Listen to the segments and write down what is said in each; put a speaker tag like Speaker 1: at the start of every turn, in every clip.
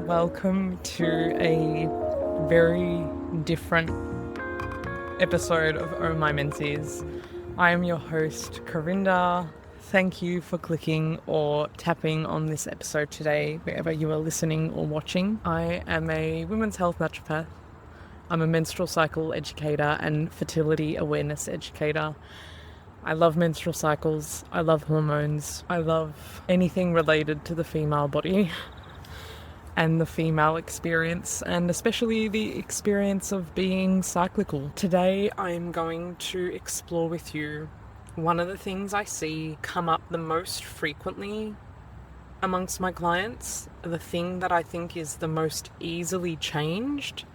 Speaker 1: Welcome to a very different episode of Oh My Menses. I am your host, Karinda. Thank you for clicking or tapping on this episode today, wherever you are listening or watching. I am a women's health naturopath. I'm a menstrual cycle educator and fertility awareness educator. I love menstrual cycles. I love hormones. I love anything related to the female body and the female experience, and especially the experience of being cyclical. Today I'm going to explore with you one of the things I see come up the most frequently amongst my clients, the thing that I think is the most easily changed,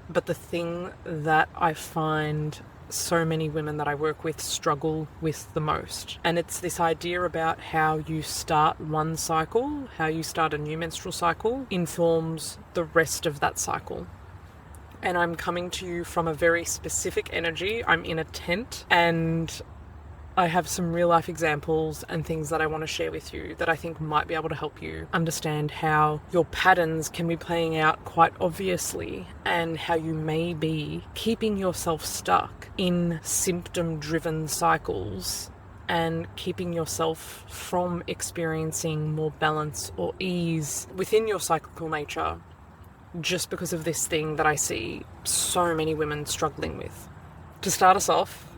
Speaker 1: but the thing that I find so many women that I work with struggle with the most. And it's this idea about how you start one cycle, how you start a new menstrual cycle, informs the rest of that cycle. And I'm coming to you from a very specific energy. I'm in a tent and I have some real life examples and things that I want to share with you that I think might be able to help you understand how your patterns can be playing out quite obviously and how you may be keeping yourself stuck in symptom-driven cycles and keeping yourself from experiencing more balance or ease within your cyclical nature just because of this thing that I see so many women struggling with. To start us off,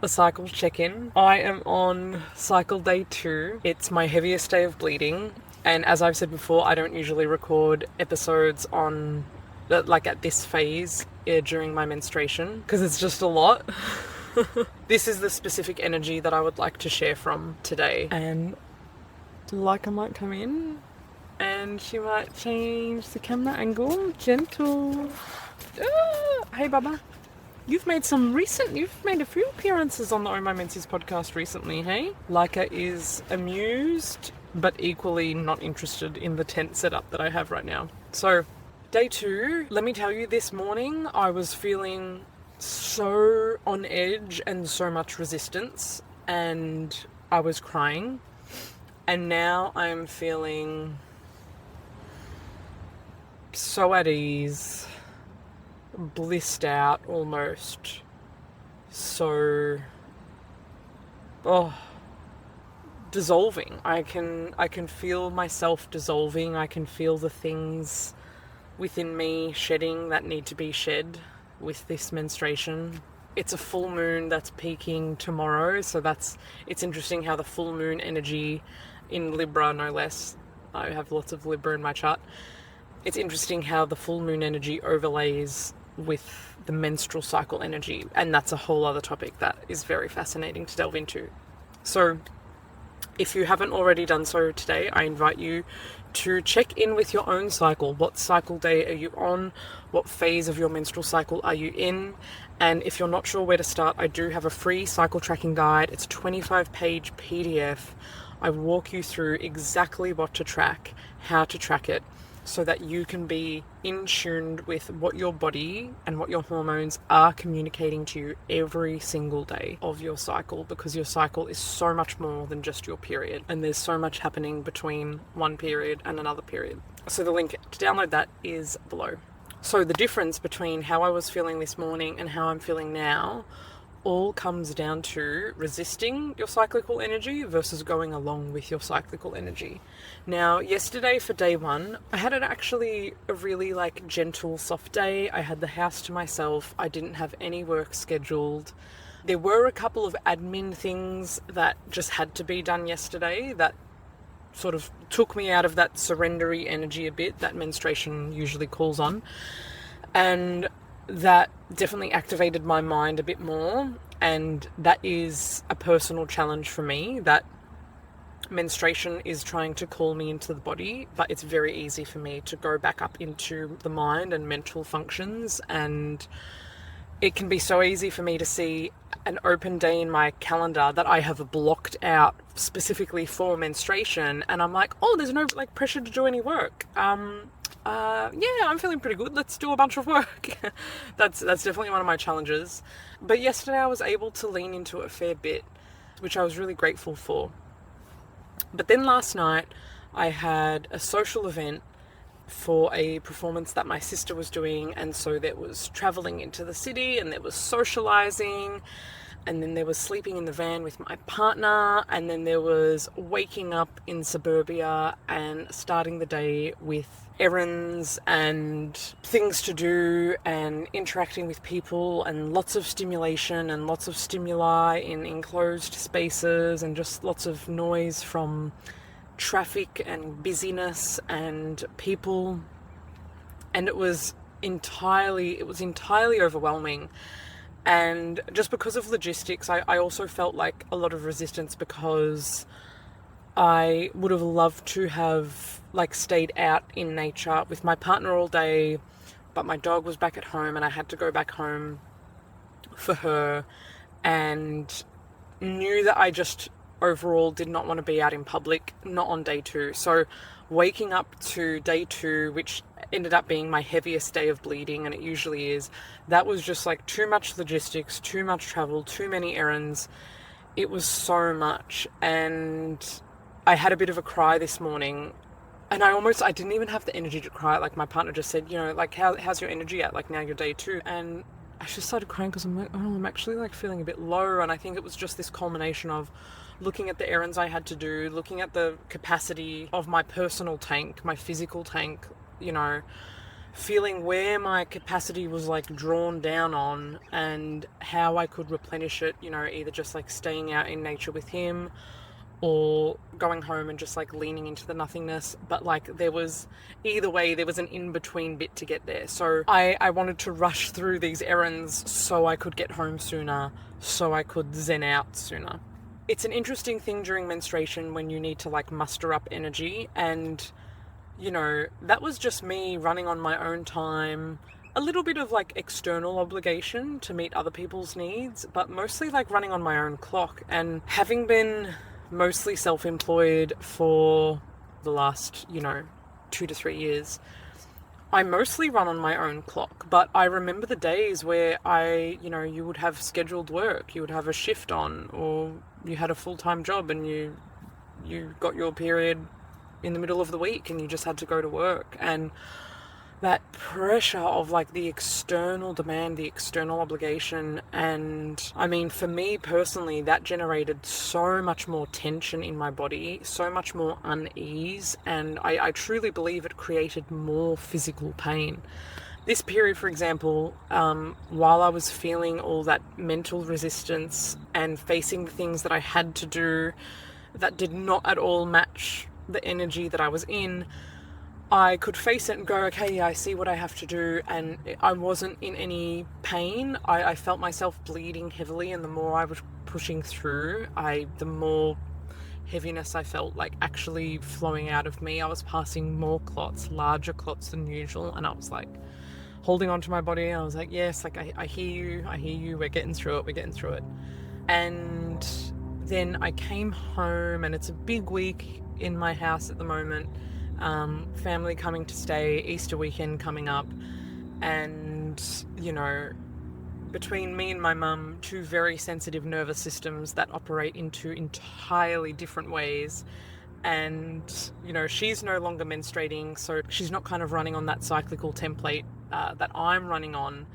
Speaker 1: a cycle check-in. I am on cycle day 2. It's my heaviest day of bleeding, and as I've said before, I don't usually record episodes on at this phase during my menstruation because it's just a lot. This is the specific energy that I would like to share from today, and I might come in and she might change the camera angle. Gentle. Hey Baba. You've made a few appearances on the Oh My Menses podcast recently, hey? Leica is amused, but equally not interested in the tent setup that I have right now. So, day 2, let me tell you, this morning I was feeling so on edge and so much resistance, and I was crying. And now I'm feeling so at ease, blissed out almost, so dissolving. I can feel myself dissolving. I can feel the things within me shedding that need to be shed with this menstruation. It's a full moon that's peaking tomorrow, so it's interesting how the full moon energy in Libra, no less, I have lots of Libra in my chart. It's interesting how the full moon energy overlays with the menstrual cycle energy, and that's a whole other topic that is very fascinating to delve into. So if you haven't already done so today, I invite you to check in with your own cycle. What cycle day are you on? What phase of your menstrual cycle are you in? And if you're not sure where to start, I do have a free cycle tracking guide. It's a 25-page PDF. I walk you through exactly what to track, how to track it, so that you can be in tune with what your body and what your hormones are communicating to you every single day of your cycle, because your cycle is so much more than just your period, and there's so much happening between one period and another period. So the link to download that is below. So the difference between how I was feeling this morning and how I'm feeling now all comes down to resisting your cyclical energy versus going along with your cyclical energy. Now, yesterday for day 1, I had actually a really gentle, soft day. I had the house to myself. I didn't have any work scheduled. There were a couple of admin things that just had to be done yesterday that sort of took me out of that surrendery energy a bit that menstruation usually calls on. And that definitely activated my mind a bit more, and that is a personal challenge for me, that menstruation is trying to call me into the body, but it's very easy for me to go back up into the mind and mental functions, and it can be so easy for me to see an open day in my calendar that I have blocked out specifically for menstruation, and I'm like, oh, there's no pressure to do any work. Yeah, I'm feeling pretty good. Let's do a bunch of work. That's definitely one of my challenges. But yesterday I was able to lean into it a fair bit, which I was really grateful for. But then last night I had a social event for a performance that my sister was doing, and so there was traveling into the city, and there was socializing, and then there was sleeping in the van with my partner, and then there was waking up in suburbia and starting the day with errands and things to do and interacting with people and lots of stimulation and lots of stimuli in enclosed spaces and just lots of noise from traffic and busyness and people. And it was entirely overwhelming. And just because of logistics, I also felt like a lot of resistance, because I would have loved to have like stayed out in nature with my partner all day, but my dog was back at home and I had to go back home for her, and knew that I just overall did not want to be out in public, not on day 2. So waking up to day 2, which ended up being my heaviest day of bleeding, and it usually is, that was just like too much logistics, too much travel, too many errands. It was so much, and I had a bit of a cry this morning, and I didn't even have the energy to cry. Like my partner just said, like, how's your energy at, like, now you're day 2? And I just started crying because I'm like, oh, I'm actually like feeling a bit low. And I think it was just this culmination of looking at the errands I had to do, looking at the capacity of my personal tank, my physical tank, feeling where my capacity was like drawn down on and how I could replenish it, either just like staying out in nature with him or going home and just like leaning into the nothingness. But like either way, there was an in-between bit to get there. So I wanted to rush through these errands so I could get home sooner, so I could zen out sooner. It's an interesting thing during menstruation when you need to like muster up energy, and that was just me running on my own time, a little bit of like external obligation to meet other people's needs, but mostly like running on my own clock. And having been mostly self-employed for the last 2 to 3 years, I mostly run on my own clock. But I remember the days where you would have scheduled work, you would have a shift on, or you had a full-time job and you got your period in the middle of the week and you just had to go to work. And that pressure of like the external demand, the external obligation, and I mean, for me personally, that generated so much more tension in my body, so much more unease, and I truly believe it created more physical pain. This period, for example, while I was feeling all that mental resistance and facing the things that I had to do that did not at all match the energy that I was in, I could face it and go, okay, yeah, I see what I have to do, and I wasn't in any pain. I felt myself bleeding heavily, and the more I was pushing through, the more heaviness I felt like actually flowing out of me. I was passing more clots, larger clots than usual, and I was like holding on to my body, and I was like, yes, like I hear you, we're getting through it. And then I came home, and it's a big week in my house at the moment. Family coming to stay, Easter weekend coming up, and between me and my mum, 2 very sensitive nervous systems that operate in 2 entirely different ways. And she's no longer menstruating, so she's not kind of running on that cyclical template that I'm running on,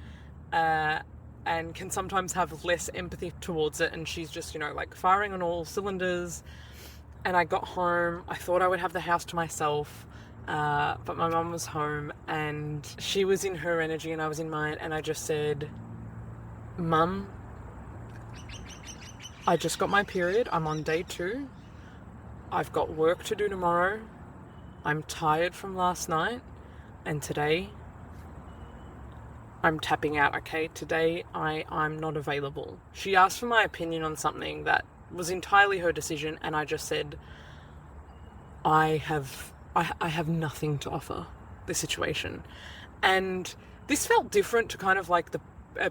Speaker 1: and can sometimes have less empathy towards it, and she's just like firing on all cylinders. And I got home, I thought I would have the house to myself, but my mum was home and she was in her energy and I was in mine, and I just said, Mum, I just got my period, I'm on day 2, I've got work to do tomorrow, I'm tired from last night, and today I'm tapping out, okay? Today I'm not available. She asked for my opinion on something that was entirely her decision, and I just said, I have nothing to offer this situation. And this felt different to kind of like the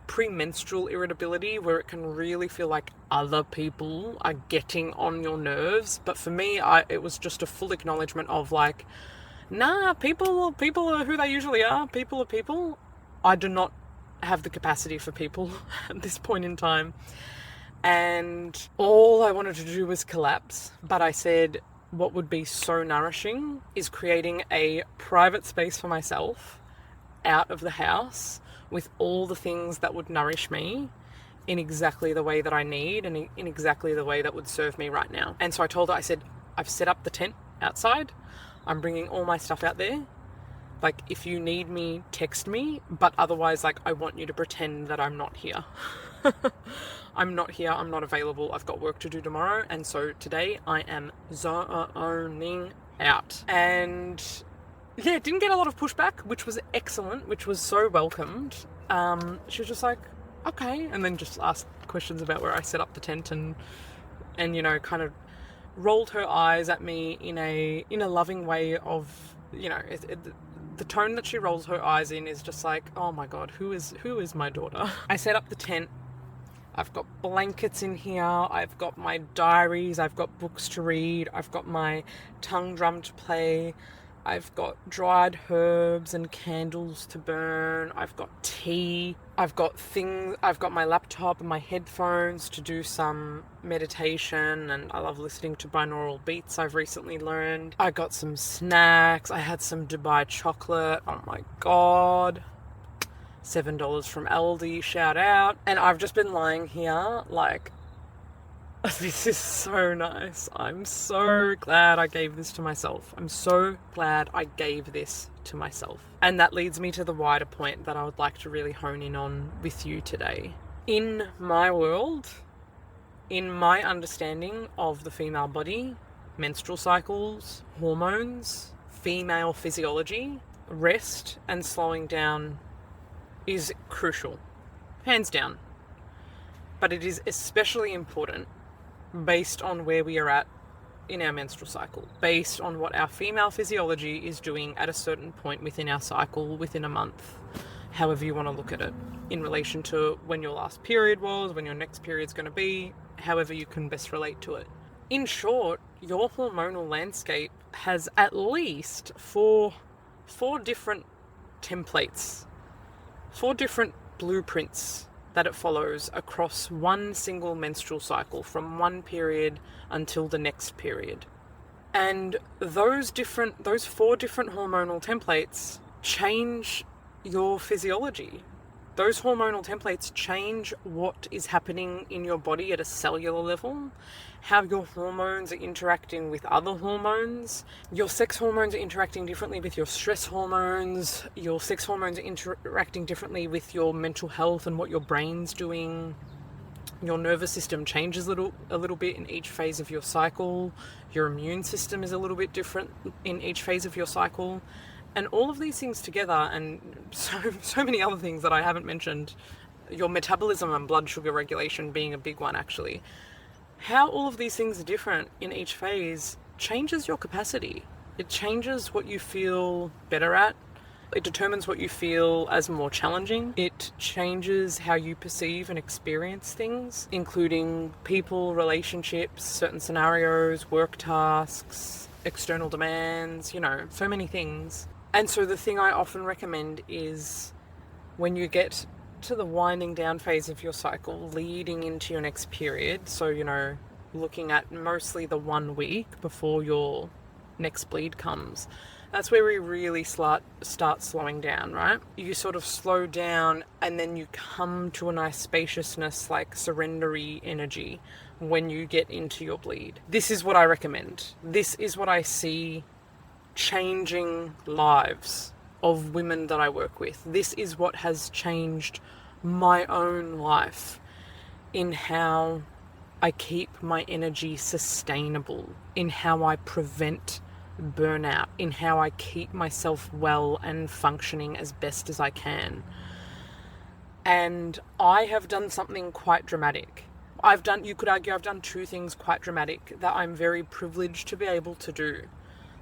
Speaker 1: premenstrual irritability, where it can really feel like other people are getting on your nerves. But for me, it was just a full acknowledgement of like, nah, people are who they usually are. People are people. I do not have the capacity for people at this point in time. And all I wanted to do was collapse. But I said, what would be so nourishing is creating a private space for myself out of the house with all the things that would nourish me in exactly the way that I need and in exactly the way that would serve me right now. And so I told her, I said, I've set up the tent outside. I'm bringing all my stuff out there. Like, if you need me, text me. But otherwise, like, I want you to pretend that I'm not here. I'm not here. I'm not available. I've got work to do tomorrow. And so today I am zoning out. And yeah, didn't get a lot of pushback, which was excellent, which was so welcomed. She was just like, okay. And then just asked questions about where I set up the tent and you know, kind of rolled her eyes at me in a loving way of, you know, the tone that she rolls her eyes in is just like, oh my God, who is my daughter? I set up the tent. I've got blankets in here. I've got my diaries. I've got books to read. I've got my tongue drum to play. I've got dried herbs and candles to burn. I've got tea. I've got my laptop and my headphones to do some meditation, and I love listening to binaural beats I've recently learned. I got some snacks. I had some Dubai chocolate. Oh my God. $7 from Aldi, shout out. And I've just been lying here like, this is so nice. I'm so glad I gave this to myself. I'm so glad I gave this to myself. And that leads me to the wider point that I would like to really hone in on with you today. In my world, in my understanding of the female body, menstrual cycles, hormones, female physiology, rest and slowing down is crucial, hands down. But it is especially important based on where we are at in our menstrual cycle, based on what our female physiology is doing at a certain point within our cycle, within a month, however you want to look at it, in relation to when your last period was, when your next period's going to be, however you can best relate to it. In short, your hormonal landscape has at least four different templates, 4 different blueprints that it follows across one single menstrual cycle from one period until the next period. And those 4 different hormonal templates change your physiology. Those hormonal templates change what is happening in your body at a cellular level, how your hormones are interacting with other hormones. Your sex hormones are interacting differently with your stress hormones. Your sex hormones are interacting differently with your mental health and what your brain's doing. Your nervous system changes a little bit in each phase of your cycle. Your immune system is a little bit different in each phase of your cycle. And all of these things together, and so many other things that I haven't mentioned, your metabolism and blood sugar regulation being a big one actually, how all of these things are different in each phase changes your capacity. It changes what you feel better at. It determines what you feel as more challenging. It changes how you perceive and experience things, including people, relationships, certain scenarios, work tasks, external demands, you know, so many things. And so the thing I often recommend is when you get to the winding down phase of your cycle leading into your next period, so, you know, looking at mostly the 1 week before your next bleed comes, that's where we really start slowing down, right? You sort of slow down and then you come to a nice spaciousness, like surrendery energy when you get into your bleed. This is what I recommend. This is what I see changing lives of women that I work with. This is what has changed my own life in how I keep my energy sustainable, in how I prevent burnout, in how I keep myself well and functioning as best as I can. And I have done something quite dramatic. You could argue I've done 2 things quite dramatic that I'm very privileged to be able to do.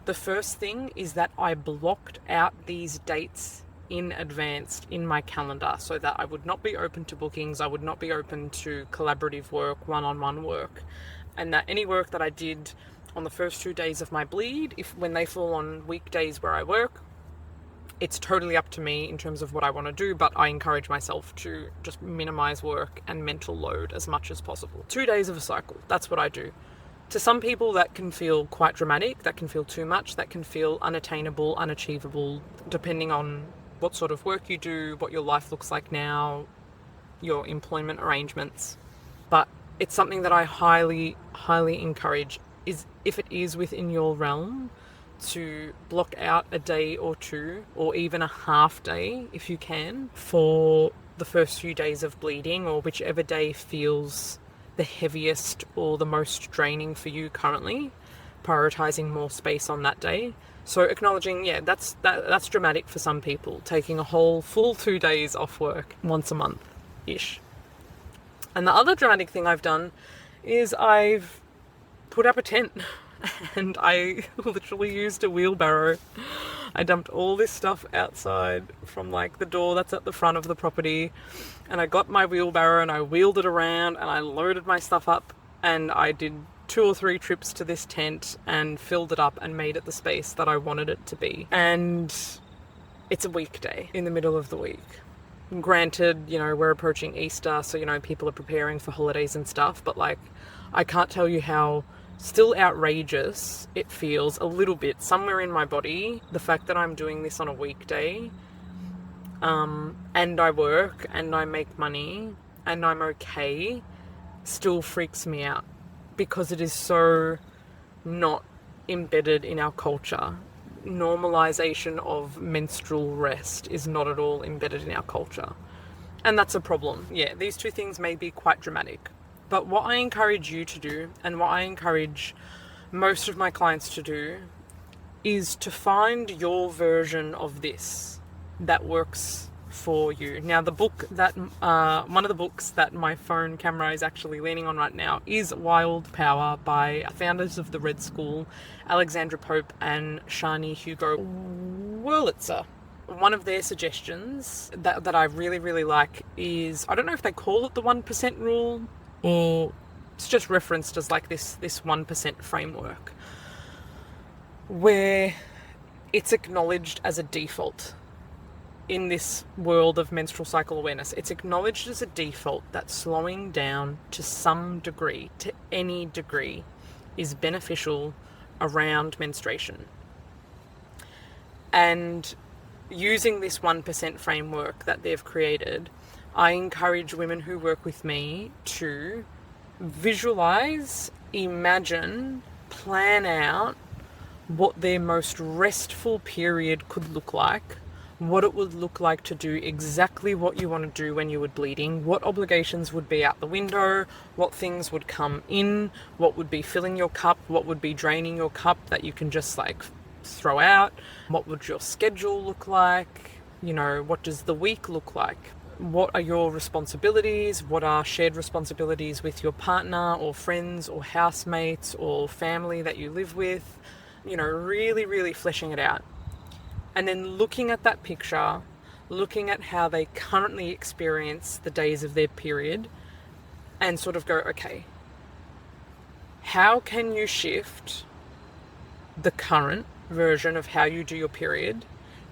Speaker 1: The first thing is that I blocked out these dates in advance in my calendar so that I would not be open to bookings, I would not be open to collaborative work, one-on-one work, and that any work that I did on the first 2 days of my bleed, when they fall on weekdays where I work, it's totally up to me in terms of what I want to do, but I encourage myself to just minimize work and mental load as much as possible. 2 days of a cycle, that's what I do. To some people that can feel quite dramatic, that can feel too much, that can feel unattainable, unachievable, depending on what sort of work you do, what your life looks like now, your employment arrangements. But it's something that I highly, highly encourage, is if it is within your realm, to block out a day or two, or even a half day if you can, for the first few days of bleeding, or whichever day feels the heaviest or the most draining for you currently, prioritizing more space on that day. So acknowledging, yeah, that's dramatic for some people, taking a whole full 2 days off work once a month-ish. And the other dramatic thing I've done is I've put up a tent and I literally used a wheelbarrow. I dumped all this stuff outside from like the door that's at the front of the property, and I got my wheelbarrow and I wheeled it around and I loaded my stuff up, and I did 2 or 3 trips to this tent and filled it up and made it the space that I wanted it to be. And it's a weekday in the middle of the week. Granted, you know, we're approaching Easter, so, you know, people are preparing for holidays and stuff, but like, I can't tell you how still outrageous it feels a little bit somewhere in my body, the fact that I'm doing this on a weekday, and I work and I make money and I'm okay, still freaks me out, because it is so not embedded in our culture. Normalization of menstrual rest is not at all embedded in our culture, and that's a problem. Yeah, these two things may be quite dramatic. But what I encourage you to do, and what I encourage most of my clients to do, is to find your version of this that works for you. Now, the book that, one of the books that my phone camera is actually leaning on right now is Wild Power by founders of the Red School, Alexandra Pope and Shani Hugo Wurlitzer. One of their suggestions that I really, really like is, I don't know if they call it the 1% rule, or it's just referenced as like this 1% framework, where it's acknowledged as a default in this world of menstrual cycle awareness. It's acknowledged as a default that slowing down to some degree, to any degree, is beneficial around menstruation. And using this 1% framework that they've created, I encourage women who work with me to visualize, imagine, plan out what their most restful period could look like, what it would look like to do exactly what you want to do when you were bleeding, what obligations would be out the window, what things would come in, what would be filling your cup, what would be draining your cup that you can just like throw out, what would your schedule look like, you know, what does the week look like? What are your responsibilities? What are shared responsibilities with your partner or friends or housemates or family that you live with? You know, really, really fleshing it out. And then looking at that picture, looking at how they currently experience the days of their period, and sort of go, okay, how can you shift the current version of how you do your period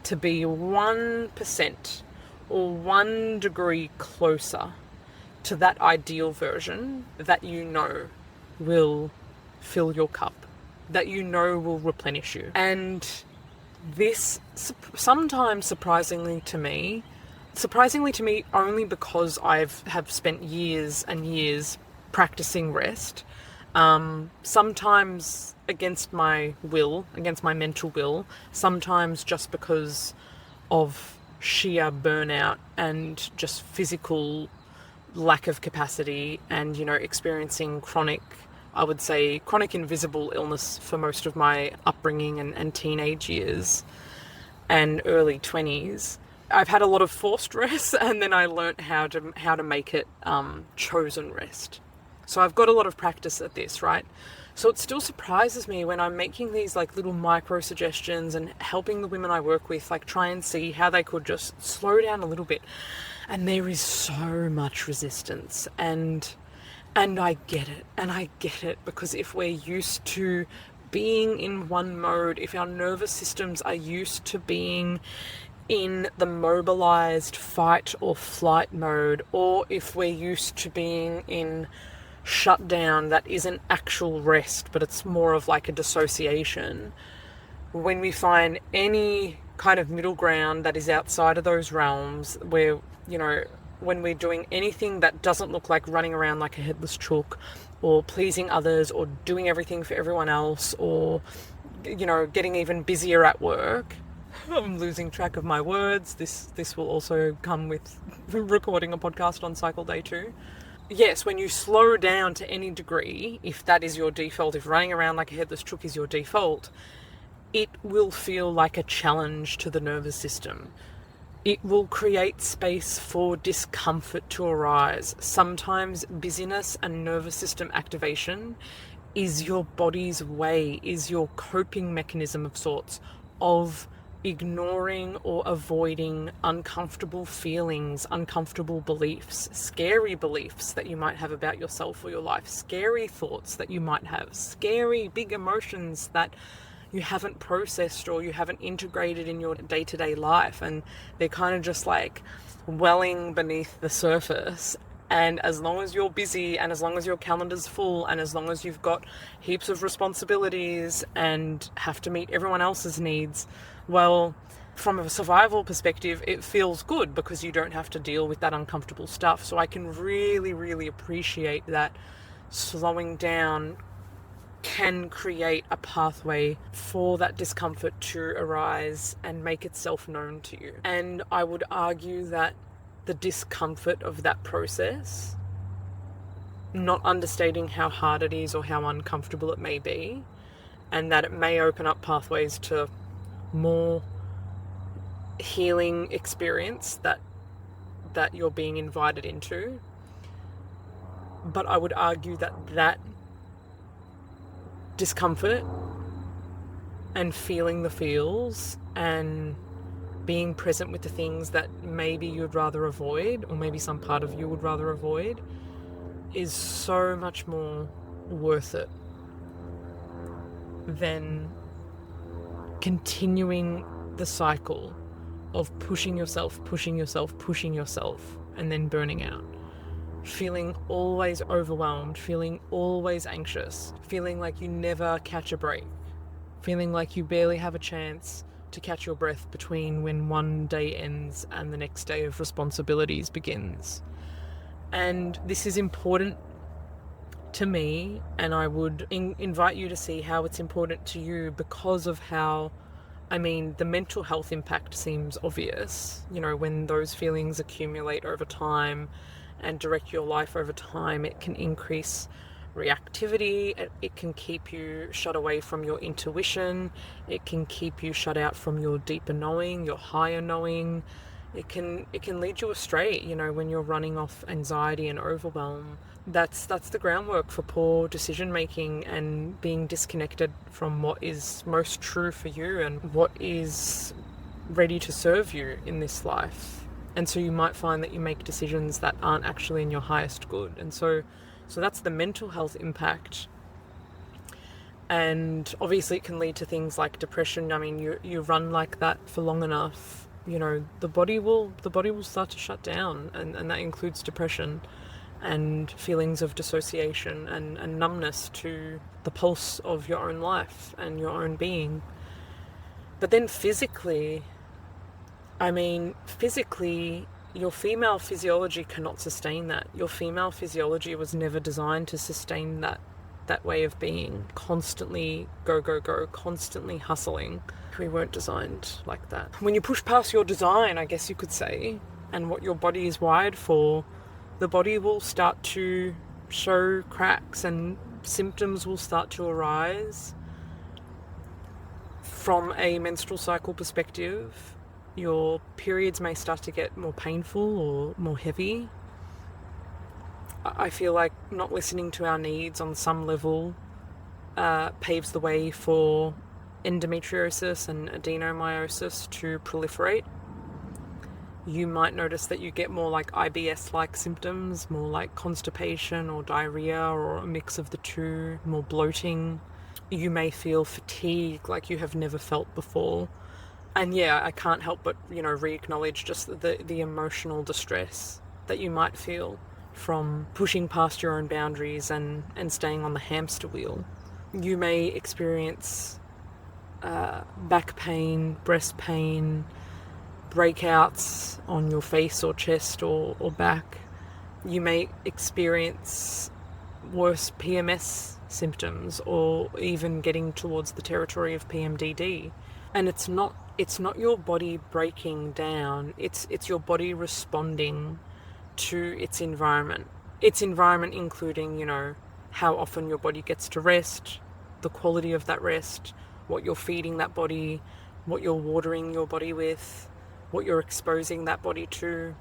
Speaker 1: to be 1% or 1 degree closer to that ideal version that you know will fill your cup, that you know will replenish you? And this sometimes surprisingly to me only because I have spent years and years practicing rest, sometimes against my will, against my mental will, sometimes just because of sheer burnout and just physical lack of capacity, and, you know, experiencing chronic invisible illness for most of my upbringing and teenage years and early 20s. I've had a lot of forced rest, and then I learnt how to make it chosen rest. So I've got a lot of practice at this, right? So it still surprises me when I'm making these like little micro suggestions and helping the women I work with like try and see how they could just slow down a little bit. And there is so much resistance, and I get it, because if we're used to being in one mode, if our nervous systems are used to being in the mobilized fight or flight mode, or if we're used to being in shutdown that isn't actual rest, but it's more of like a dissociation, when we find any kind of middle ground that is outside of those realms, where, when we're doing anything that doesn't look like running around like a headless chook, or pleasing others, or doing everything for everyone else, or, getting even busier at work. I'm losing track of my words. This will also come with recording a podcast on cycle day 2. Yes, when you slow down to any degree, if that is your default, if running around like a headless chook is your default, it will feel like a challenge to the nervous system. It will create space for discomfort to arise. Sometimes busyness and nervous system activation is your body's way, is your coping mechanism of sorts of ignoring or avoiding uncomfortable feelings, uncomfortable beliefs, scary beliefs that you might have about yourself or your life, scary thoughts that you might have, scary big emotions that you haven't processed or you haven't integrated in your day-to-day life, and they're kind of just like welling beneath the surface. And as long as you're busy, and as long as your calendar's full, and as long as you've got heaps of responsibilities and have to meet everyone else's needs, well, from a survival perspective, it feels good because you don't have to deal with that uncomfortable stuff. So I can really, really appreciate that slowing down can create a pathway for that discomfort to arise and make itself known to you. And I would argue that the discomfort of that process, not understating how hard it is or how uncomfortable it may be, and that it may open up pathways to more healing experience that you're being invited into. But I would argue that discomfort and feeling the feels and being present with the things that maybe you'd rather avoid, or maybe some part of you would rather avoid, is so much more worth it than continuing the cycle of pushing yourself, and then burning out. Feeling always overwhelmed, feeling always anxious, feeling like you never catch a break, feeling like you barely have a chance to catch your breath between when one day ends and the next day of responsibilities begins. And this is important to me, and I would invite you to see how it's important to you, because of how, the mental health impact seems obvious. When those feelings accumulate over time and direct your life over time, it can increase reactivity, it can keep you shut away from your intuition, it can keep you shut out from your deeper knowing, your higher knowing. It can lead you astray, when you're running off anxiety and overwhelm. That's the groundwork for poor decision making and being disconnected from what is most true for you and what is ready to serve you in this life. And so you might find that you make decisions that aren't actually in your highest good. And so that's the mental health impact. And obviously it can lead to things like depression. You run like that for long enough, the body will start to shut down, and that includes depression and feelings of dissociation and numbness to the pulse of your own life and your own being. But then physically, your female physiology cannot sustain that. Your female physiology was never designed to sustain that way of being. Constantly go, constantly hustling. We weren't designed like that. When you push past your design, I guess you could say, and what your body is wired for, the body will start to show cracks and symptoms will start to arise. From a menstrual cycle perspective, your periods may start to get more painful or more heavy. I feel like not listening to our needs on some level paves the way for endometriosis and adenomyosis to proliferate. You might notice that you get more like IBS-like symptoms, more like constipation or diarrhea or a mix of the two, more bloating. You may feel fatigue like you have never felt before. And yeah, I can't help but, re-acknowledge just the emotional distress that you might feel from pushing past your own boundaries and staying on the hamster wheel. You may experience back pain, breast pain, breakouts on your face or chest or back. You may experience worse PMS symptoms or even getting towards the territory of PMDD. And it's not your body breaking down, it's your body responding to its environment. Its environment including, how often your body gets to rest, the quality of that rest, what you're feeding that body, what you're watering your body with, what you're exposing that body to.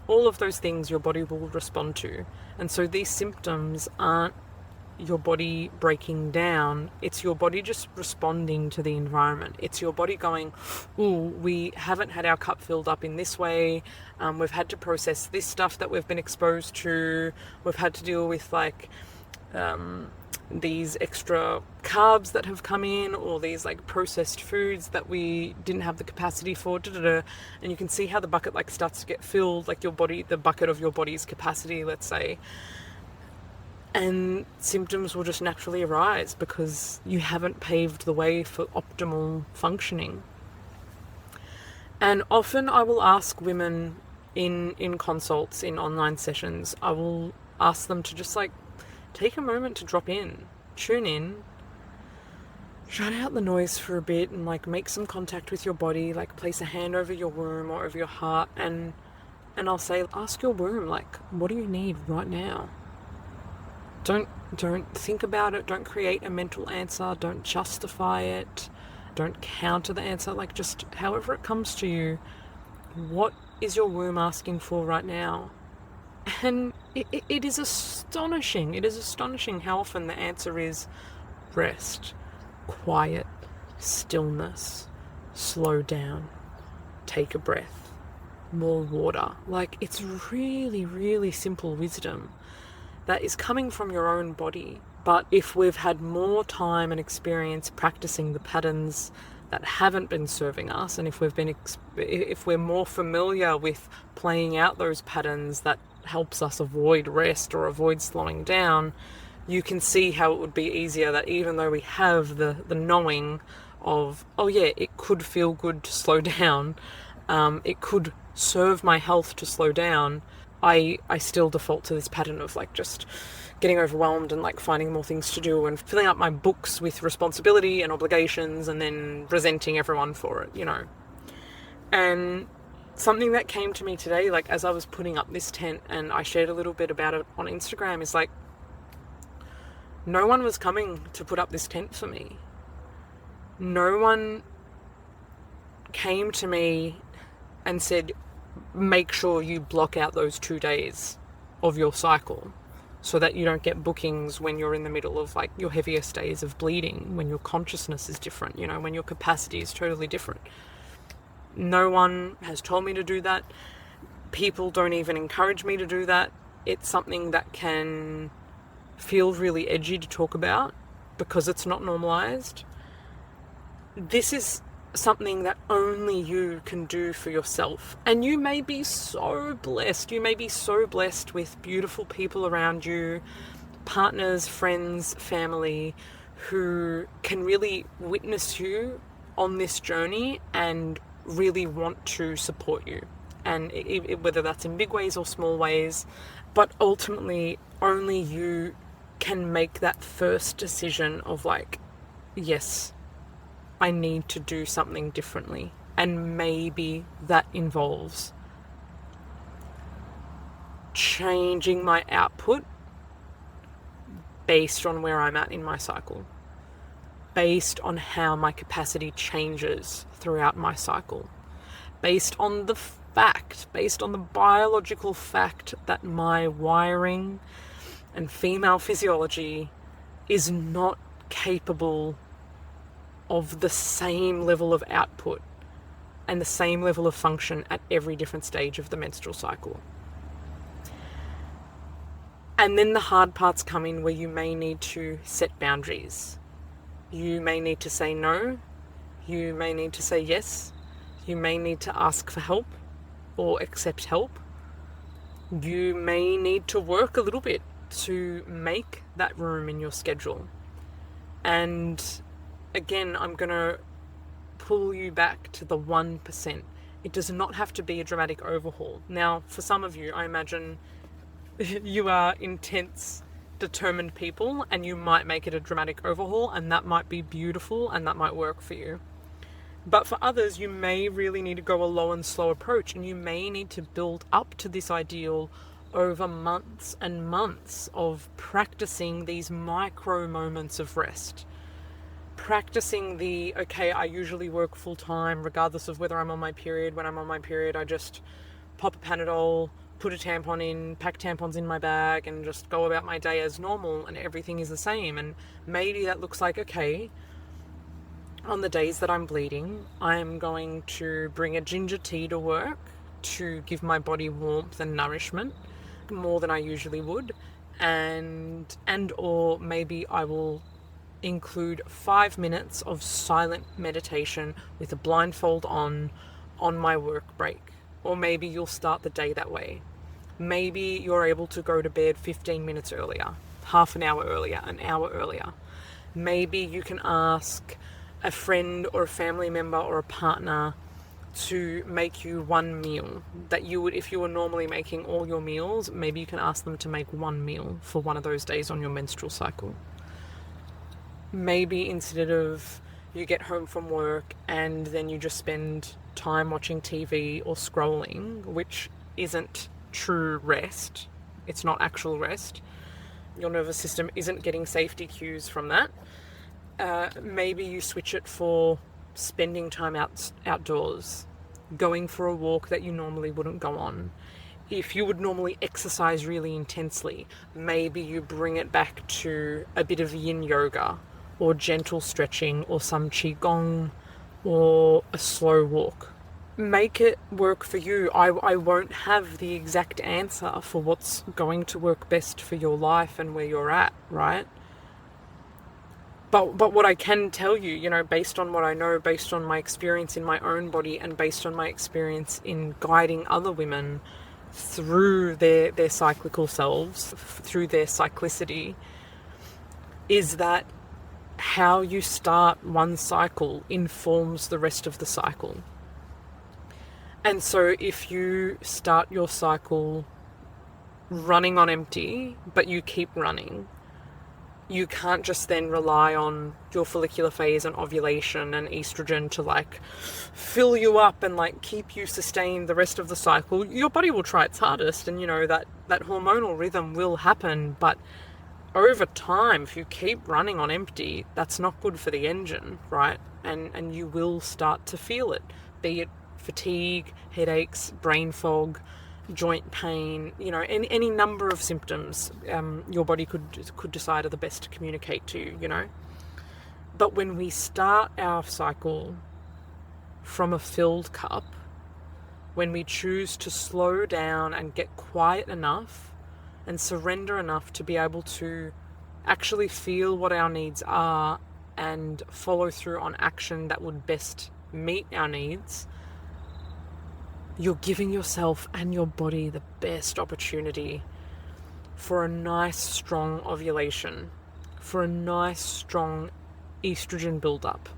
Speaker 1: All of those things your body will respond to. And so these symptoms aren't your body breaking down, it's your body just responding to the environment. It's your body going, ooh, we haven't had our cup filled up in this way, we've had to process this stuff that we've been exposed to, we've had to deal with these extra carbs that have come in, or these processed foods that we didn't have the capacity for, and you can see how the bucket starts to get filled, the bucket of your body's capacity, let's say. And symptoms will just naturally arise because you haven't paved the way for optimal functioning. And often I will ask women in consults, in online sessions, I will ask them to just take a moment to drop in, tune in, shut out the noise for a bit and make some contact with your body, place a hand over your womb or over your heart, and I'll say, ask your womb, what do you need right now? Don't think about it, don't create a mental answer, don't justify it, don't counter the answer, just however it comes to you, what is your womb asking for right now? And it is astonishing how often the answer is rest, quiet, stillness, slow down, take a breath, more water. It's really, really simple wisdom that is coming from your own body. But if we've had more time and experience practicing the patterns that haven't been serving us, and if we're more familiar with playing out those patterns that helps us avoid rest or avoid slowing down, you can see how it would be easier that even though we have the knowing of, oh yeah, it could feel good to slow down, it could serve my health to slow down, I still default to this pattern of just getting overwhelmed and finding more things to do and filling up my books with responsibility and obligations and then resenting everyone for it, And something that came to me today, as I was putting up this tent, and I shared a little bit about it on Instagram, is no one was coming to put up this tent for me. No one came to me and said, make sure you block out those 2 days of your cycle so that you don't get bookings when you're in the middle of your heaviest days of bleeding, when your consciousness is different, when your capacity is totally different. No one has told me to do that. People don't even encourage me to do that. It's something that can feel really edgy to talk about because it's not normalized. This is something that only you can do for yourself. And you may be so blessed. You may be so blessed with beautiful people around you, partners, friends, family, who can really witness you on this journey and really want to support you. And whether that's in big ways or small ways, but ultimately only you can make that first decision of yes, I need to do something differently. And maybe that involves changing my output based on where I'm at in my cycle, based on how my capacity changes throughout my cycle, based on the biological fact that my wiring and female physiology is not capable of the same level of output and the same level of function at every different stage of the menstrual cycle. And then the hard parts come in where you may need to set boundaries. You may need to say no. You may need to say yes. You may need to ask for help or accept help. You may need to work a little bit to make that room in your schedule. And again, I'm going to pull you back to the 1%. It does not have to be a dramatic overhaul. Now, for some of you, I imagine you are intense, determined people, and you might make it a dramatic overhaul, and that might be beautiful and that might work for you. But for others, you may really need to go a low and slow approach, and you may need to build up to this ideal over months and months of practicing these micro moments of rest. Practicing the, okay, I usually work full time regardless of whether I'm on my period. When I'm on my period, I just pop a Panadol, put a tampon in, pack tampons in my bag, and just go about my day as normal, and everything is the same. And maybe that looks like, okay, on the days that I'm bleeding, I'm going to bring a ginger tea to work to give my body warmth and nourishment more than I usually would, and or maybe I will include 5 minutes of silent meditation with a blindfold on my work break. Or maybe you'll start the day that way. Maybe you're able to go to bed 15 minutes earlier, half an hour earlier, an hour earlier. Maybe you can ask a friend or a family member or a partner to make you one meal that you would, if you were normally making all your meals, maybe you can ask them to make one meal for one of those days on your menstrual cycle. Maybe instead of you get home from work and then you just spend time watching TV or scrolling, which isn't true rest, it's not actual rest, your nervous system isn't getting safety cues from that. Maybe you switch it for spending time outdoors, going for a walk that you normally wouldn't go on. If you would normally exercise really intensely, maybe you bring it back to a bit of yin yoga or gentle stretching or some qigong or a slow walk. Make it work for you. I won't have the exact answer for what's going to work best for your life and where you're at, right? But what I can tell you, based on what I know, based on my experience in my own body and based on my experience in guiding other women through their cyclical selves, through their cyclicity, is that how you start one cycle informs the rest of the cycle. And so if you start your cycle running on empty, but you keep running, you can't just then rely on your follicular phase and ovulation and estrogen to fill you up and keep you sustained the rest of the cycle. Your body will try its hardest, and that hormonal rhythm will happen, but over time, if you keep running on empty, that's not good for the engine, right? And you will start to feel it, be it fatigue, headaches, brain fog, joint pain, any number of symptoms your body could decide are the best to communicate to you. But when we start our cycle from a filled cup, when we choose to slow down and get quiet enough and surrender enough to be able to actually feel what our needs are and follow through on action that would best meet our needs, you're giving yourself and your body the best opportunity for a nice, strong ovulation, for a nice, strong estrogen buildup,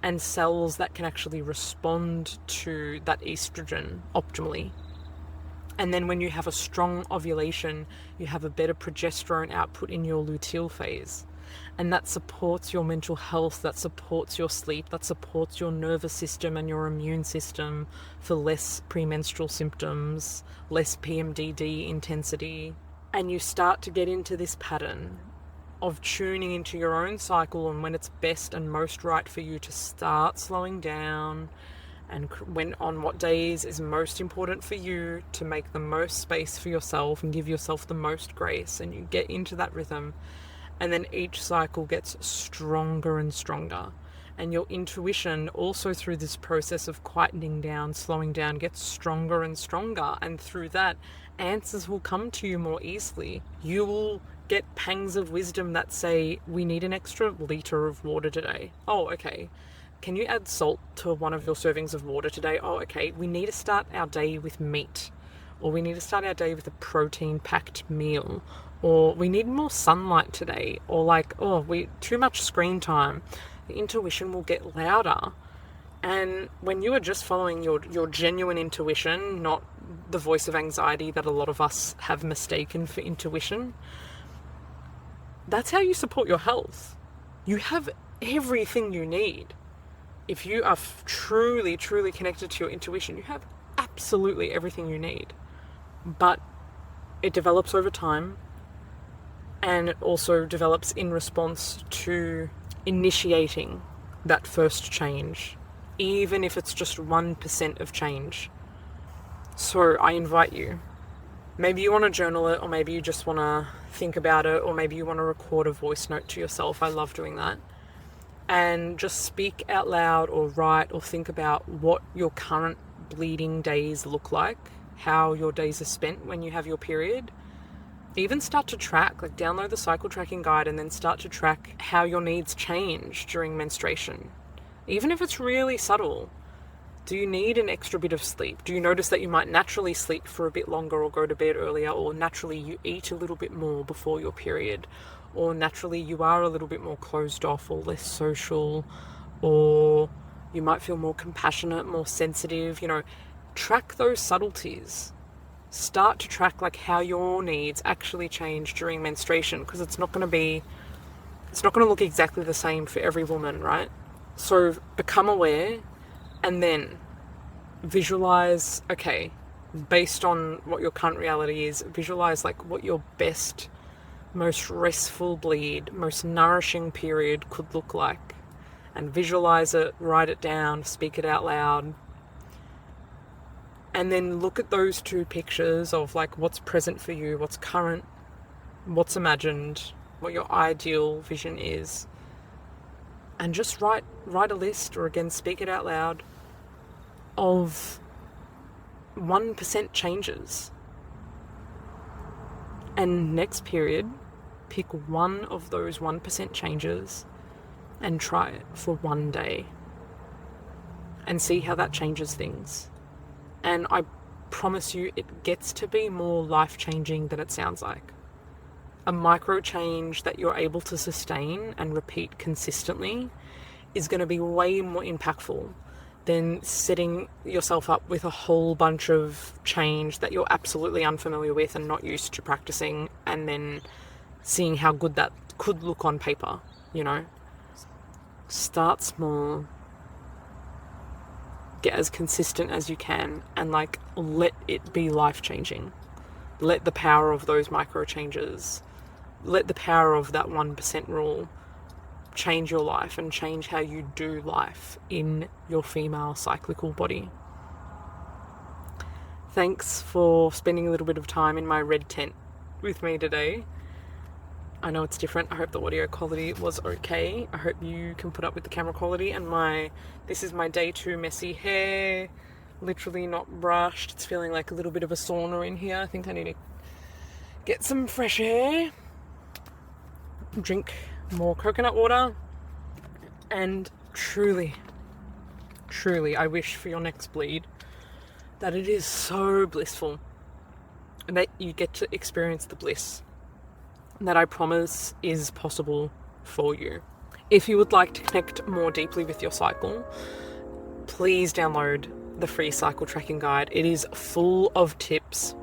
Speaker 1: and cells that can actually respond to that estrogen optimally. And then when you have a strong ovulation, you have a better progesterone output in your luteal phase. And that supports your mental health, that supports your sleep, that supports your nervous system and your immune system for less premenstrual symptoms, less PMDD intensity. And you start to get into this pattern of tuning into your own cycle and when it's best and most right for you to start slowing down, and when on what days is most important for you to make the most space for yourself and give yourself the most grace, and you get into that rhythm. And then each cycle gets stronger and stronger. And your intuition also through this process of quietening down, slowing down, gets stronger and stronger. And through that, answers will come to you more easily. You will get pangs of wisdom that say, we need an extra liter of water today. Oh, okay. Can you add salt to one of your servings of water today? Oh, okay. We need to start our day with meat. or we need to start our day with a protein-packed meal, or we need more sunlight today, or like, oh, we too much screen time. The intuition will get louder. And when you are just following your genuine intuition, not the voice of anxiety that a lot of us have mistaken for intuition, that's how you support your health. You have everything you need. If you are truly, truly connected to your intuition, you have absolutely everything you need. But it develops over time, and it also develops in response to initiating that first change, even if it's just 1% of change. So I invite you, maybe you want to journal it, or maybe you just want to think about it, or maybe you want to record a voice note to yourself. I love doing that. And just speak out loud or write or think about what your current bleeding days look like, how your days are spent when you have your period. Even start to track, like download the cycle tracking guide and then start to track how your needs change during menstruation. Even if it's really subtle. Do you need an extra bit of sleep? Do you notice that you might naturally sleep for a bit longer or go to bed earlier, or naturally you eat a little bit more before your period, or naturally you are a little bit more closed off or less social, or you might feel more compassionate, more sensitive? Track those subtleties. Start to track like how your needs actually change during menstruation, because it's not going to look exactly the same for every woman, right? So become aware, and then visualize, okay, based on what your current reality is, visualize like what your best, most restful bleed, most nourishing period could look like. And visualize it, write it down, speak it out loud. And then look at those two pictures of like what's present for you, what's current, what's imagined, what your ideal vision is. And just write a list, or again, speak it out loud, of 1% changes. And next period, pick one of those 1% changes and try it for one day and see how that changes things. And I promise you, it gets to be more life-changing than it sounds like. A micro change that you're able to sustain and repeat consistently is going to be way more impactful than setting yourself up with a whole bunch of change that you're absolutely unfamiliar with and not used to practicing, and then seeing how good that could look on paper. Start small, get as consistent as you can, and like let it be life-changing. Let the power of those micro changes, let the power of that 1% rule change your life and change how you do life in your female cyclical body. Thanks for spending a little bit of time in my red tent with me today. I know it's different. I hope the audio quality was okay. I hope you can put up with the camera quality. And this is my day 2 messy hair, literally not brushed. It's feeling like a little bit of a sauna in here. I think I need to get some fresh air, drink more coconut water, and truly, I wish for your next bleed that it is so blissful and that you get to experience the bliss that I promise is possible for you. If you would like to connect more deeply with your cycle, please download the free cycle tracking guide. It is full of tips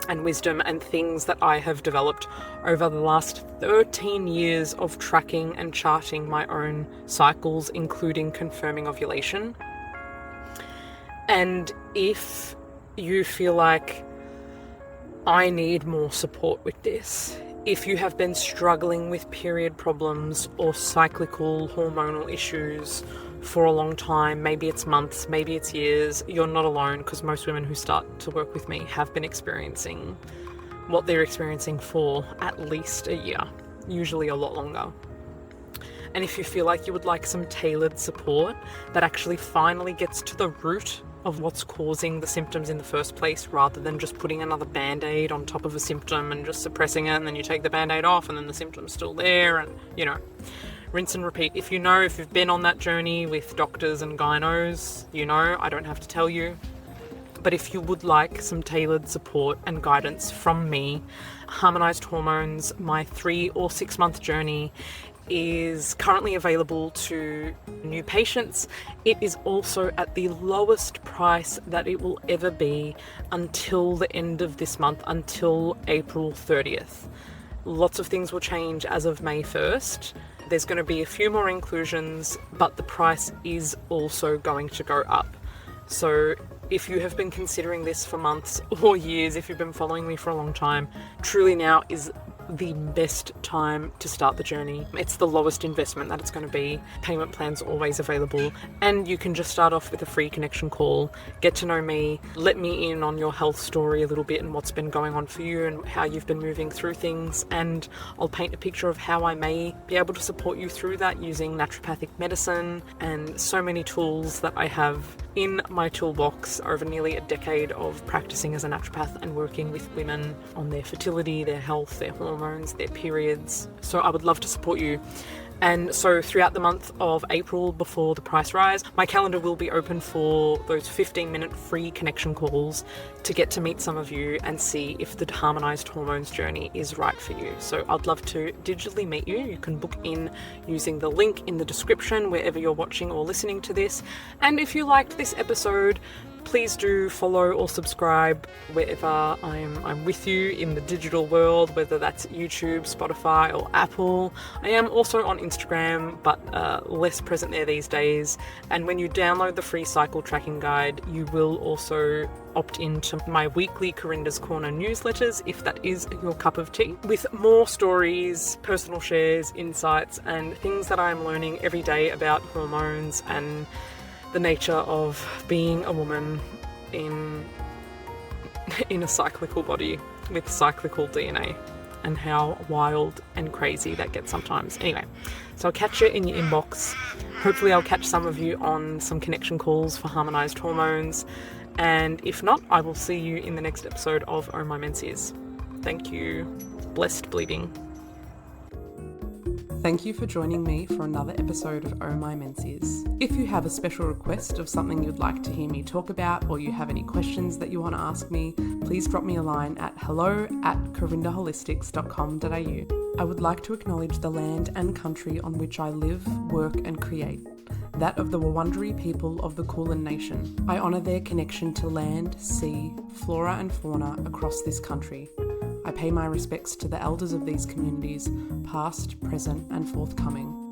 Speaker 1: and wisdom and things that I have developed over the last 13 years of tracking and charting my own cycles, including confirming ovulation. And if you feel like I need more support with this, if you have been struggling with period problems or cyclical hormonal issues for a long time, maybe it's months, maybe it's years, you're not alone, because most women who start to work with me have been experiencing what they're experiencing for at least a year, usually a lot longer. And if you feel like you would like some tailored support that actually finally gets to the root of what's causing the symptoms in the first place, rather than just putting another band-aid on top of a symptom and just suppressing it, and then you take the band-aid off and then the symptom's still there, and rinse and repeat. If you've been on that journey with doctors and gynos, I don't have to tell you. But if you would like some tailored support and guidance from me, Harmonized Hormones, my 3 or 6 month journey, is currently available to new patients. It is also at the lowest price that it will ever be until the end of this month, until April 30th. Lots of things will change as of May 1st. There's going to be a few more inclusions, but the price is also going to go up. So if you have been considering this for months or years, if you've been following me for a long time, truly now is the best time to start the journey. It's the lowest investment that it's going to be. Payment plans are always available, and you can just start off with a free connection call, get to know me, let me in on your health story a little bit and what's been going on for you and how you've been moving through things, and I'll paint a picture of how I may be able to support you through that using naturopathic medicine and so many tools that I have in my toolbox over nearly a decade of practicing as a naturopath and working with women on their fertility, their health, their hormones, their periods. So I would love to support you. And so throughout the month of April, before the price rise, my calendar will be open for those 15-minute free connection calls to get to meet some of you and see if the Harmonized Hormones journey is right for you. So I'd love to digitally meet you. You can book in using the link in the description wherever you're watching or listening to this. And if you liked this episode, please do follow or subscribe wherever I'm with you in the digital world, whether that's YouTube, Spotify, or Apple. I am also on Instagram, but less present there these days. And when you download the free cycle tracking guide, you will also opt into my weekly Karinda's Corner newsletters, if that is your cup of tea, with more stories, personal shares, insights, and things that I'm learning every day about hormones and the nature of being a woman in a cyclical body with cyclical DNA, and how wild and crazy that gets sometimes. Anyway, so I'll catch you in your inbox. Hopefully I'll catch some of you on some connection calls for Harmonized Hormones, and if not, I will see you in the next episode of Oh My Menses. Thank you. Blessed bleeding. Thank you for joining me for another episode of Oh My Menses. If you have a special request of something you'd like to hear me talk about, or you have any questions that you want to ask me, please drop me a line at hello@karindaholistics.com.au. I would like to acknowledge the land and country on which I live, work and create, that of the Wurundjeri people of the Kulin Nation. I honour their connection to land, sea, flora and fauna across this country. I pay my respects to the elders of these communities, past, present and forthcoming.